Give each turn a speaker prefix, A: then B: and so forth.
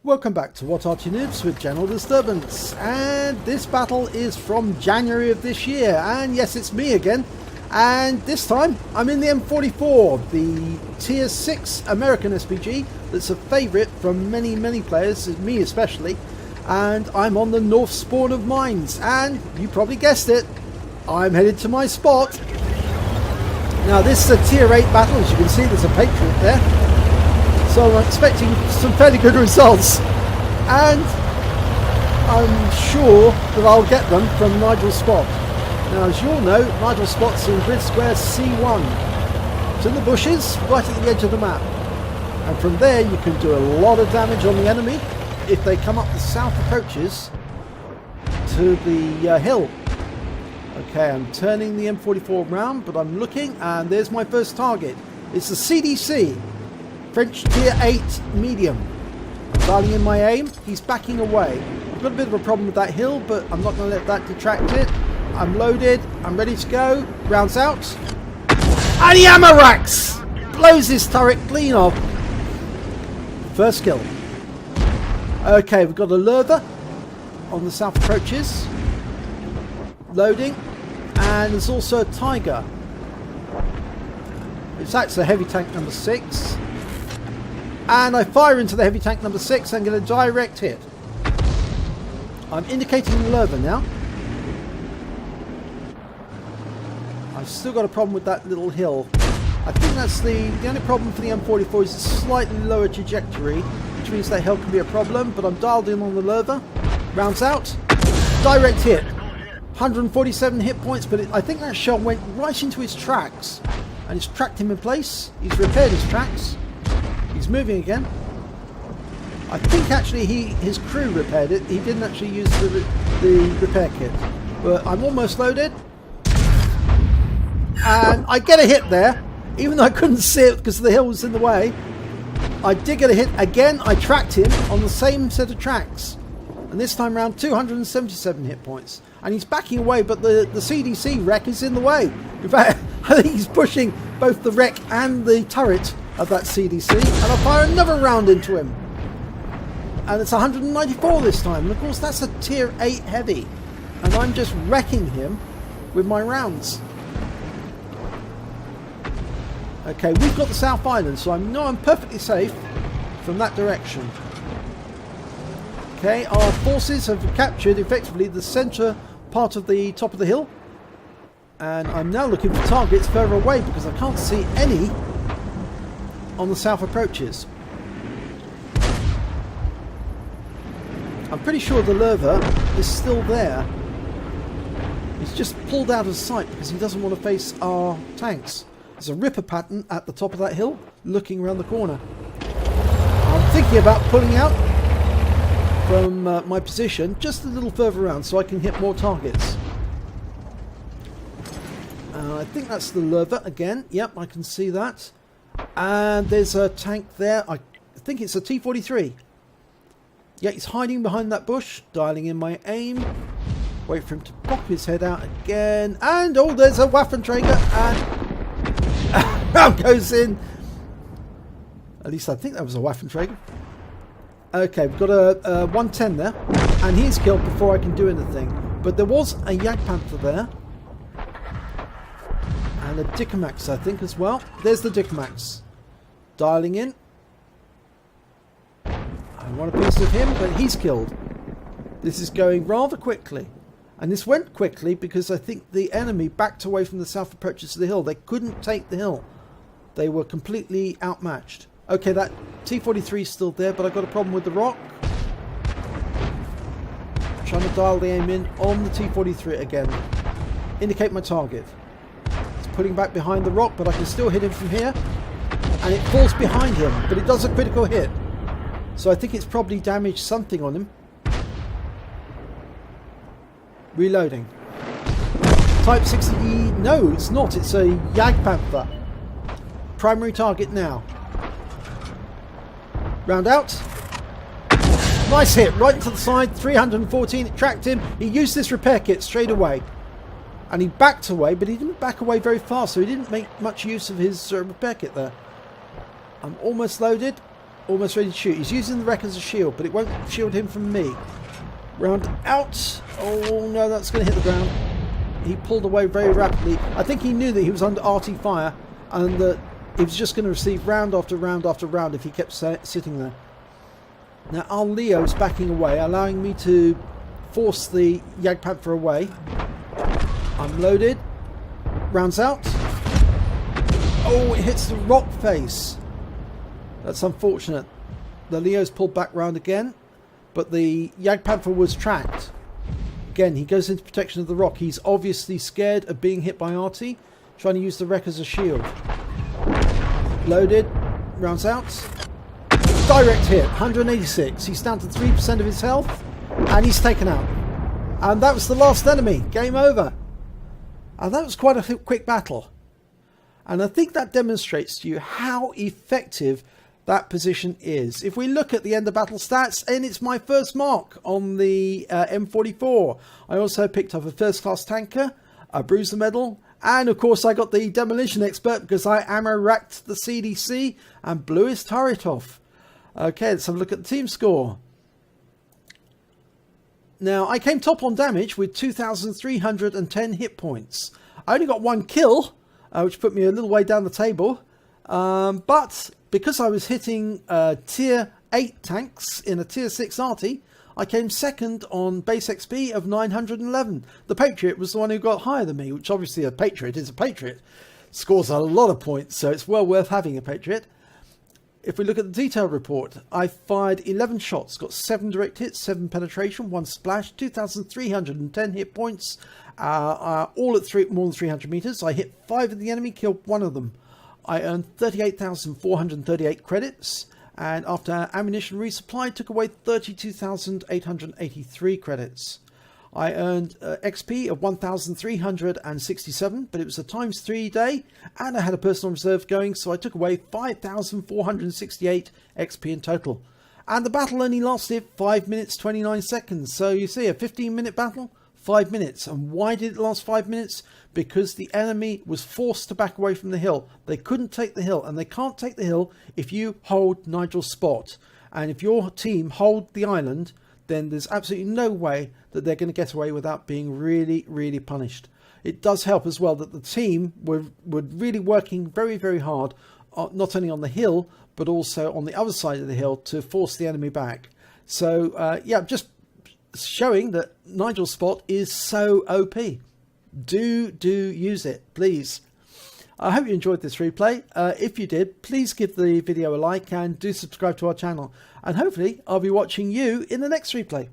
A: Welcome back to What Art You Noobs with General Disturbance, and this battle is from January of this year, and yes, it's me again, and this time I'm in the M44, the tier 6 American SPG that's a favourite from many players, me especially, and I'm on the North Spawn of Mines, and you probably guessed it, I'm headed to my spot. Now this is a tier 8 battle, as you can see there's a Patriot there. So I'm expecting some fairly good results, and I'm sure that I'll get them from Nigel's spot. Now, as you all know, Nigel's spot's in grid square C1. It's in the bushes, right at the edge of the map. And from there you can do a lot of damage on the enemy if they come up the south approaches to the hill. Okay, I'm turning the M44 around, but I'm looking, and there's my first target. It's the CDC. French tier 8 medium. I'm dialing in my aim. He's backing away. I've got a bit of a problem with that hill, but I'm not going to let that detract it. I'm loaded. I'm ready to go. Rounds out. And he hammer racks! Blows his turret clean off. First kill. Okay, we've got a Lurva on the south approaches. Loading. And there's also a Tiger. It's actually a heavy tank number 6. And I fire into the heavy tank number 6 and get a direct hit. I'm indicating the Lurva now. I've still got a problem with that little hill. I think that's the only problem for the M44 is a slightly lower trajectory, which means that hill can be a problem, but I'm dialed in on the Lurva. Rounds out. Direct hit. 147 hit points, but I think that shell went right into his tracks. And it's tracked him in place. He's repaired his tracks. He's moving again. I think actually his crew repaired it. He didn't actually use the repair kit. But I'm almost loaded. And I get a hit there. Even though I couldn't see it because the hill was in the way. I did get a hit again. I tracked him on the same set of tracks. And this time around 277 hit points. And he's backing away, but the CDC wreck is in the way. In fact, I think he's pushing both the wreck and the turret of that CDC, and I fire another round into him, and it's 194 this time, and of course that's a tier 8 heavy, and I'm just wrecking him with my rounds. Okay, we've got the South Island, so I know I'm perfectly safe from that direction. Okay, our forces have captured effectively the centre part of the top of the hill, and I'm now looking for targets further away because I can't see any on the south approaches. I'm pretty sure the Lurva is still there. He's just pulled out of sight because he doesn't want to face our tanks. There's a ripper pattern at the top of that hill looking around the corner. I'm thinking about pulling out from my position just a little further around so I can hit more targets. I think that's the Lurva again. Yep, I can see that. And there's a tank there. I think it's a T-43. Yeah, he's hiding behind that bush. Dialing in my aim. Wait for him to pop his head out again. And, oh, there's a Waffenträger. And round goes in. At least I think that was a Waffenträger. Okay, we've got a 110 there. And he's killed before I can do anything. But there was a Jagdpanther there. And a Dickermax, I think, as well. There's the Dickermax. Dialing in. I want a piece of him, but he's killed. This is going rather quickly. And this went quickly because I think the enemy backed away from the south approaches to the hill. They couldn't take the hill. They were completely outmatched. Okay, that T-43 is still there, but I've got a problem with the rock. I'm trying to dial the aim in on the T-43 again. Indicate my target. Putting back behind the rock, but I can still hit him from here, and it falls behind him, but it does a critical hit, so I think it's probably damaged something on him. Reloading. Type 60. No, it's not. It's a Jagdpanther. Primary target now. Round out. Nice hit right into the side. 314. It tracked him. He used this repair kit straight away. And he backed away, but he didn't back away very far, so he didn't make much use of his repair kit there. I'm almost loaded. almost ready to shoot. He's using the wreck as a shield, but it won't shield him from me. Round out. Oh no, that's going to hit the ground. He pulled away very rapidly. I think he knew that he was under RT fire and that he was just going to receive round after round after round if he kept sitting there. Now our Leo's backing away, allowing me to force the Jagdpanther away. I'm loaded. Rounds out. Oh, it hits the rock face. That's unfortunate. The Leo's pulled back round again, but the Jagdpanther was tracked. Again, he goes into protection of the rock. He's obviously scared of being hit by RT, trying to use the wreck as a shield. Loaded. Rounds out. Direct hit. 186. He's down to 3% of his health, and he's taken out. And that was the last enemy. Game over. And that was quite a quick battle. And I think that demonstrates to you how effective that position is. If we look at the end of battle stats, and it's my first mark on the M44. I also picked up a first class tanker, a bruiser medal, and of course I got the demolition expert because I ammo racked the CDC and blew his turret off. Okay, let's have a look at the team score. Now, I came top on damage with 2,310 hit points. I only got one kill, which put me a little way down the table. But because I was hitting tier 8 tanks in a tier 6 arty, I came second on base XP of 911. The Patriot was the one who got higher than me, which obviously a Patriot is a Patriot. Scores a lot of points, so it's well worth having a Patriot. If we look at the detailed report, I fired 11 shots, got 7 direct hits, 7 penetration, 1 splash, 2,310 hit points, all at more than 300 meters. I hit 5 of the enemy, killed 1 of them. I earned 38,438 credits, and after ammunition resupply, took away 32,883 credits. I earned XP of 1,367, but it was a ×3 day, and I had a personal reserve going, so I took away 5,468 XP in total. And the battle only lasted 5 minutes 29 seconds, so you see, a 15-minute battle, 5 minutes. And why did it last 5 minutes? Because the enemy was forced to back away from the hill. They couldn't take the hill, and they can't take the hill if you hold Nigel's spot. And if your team hold the island, then there's absolutely no way that they're going to get away without being really, really punished. It does help as well that the team were really working very, very hard, not only on the hill, but also on the other side of the hill to force the enemy back. So, yeah, just showing that Nigel's spot is so OP. Do use it, please. I hope you enjoyed this replay. If you did, please give the video a like and do subscribe to our channel. And hopefully I'll be watching you in the next replay.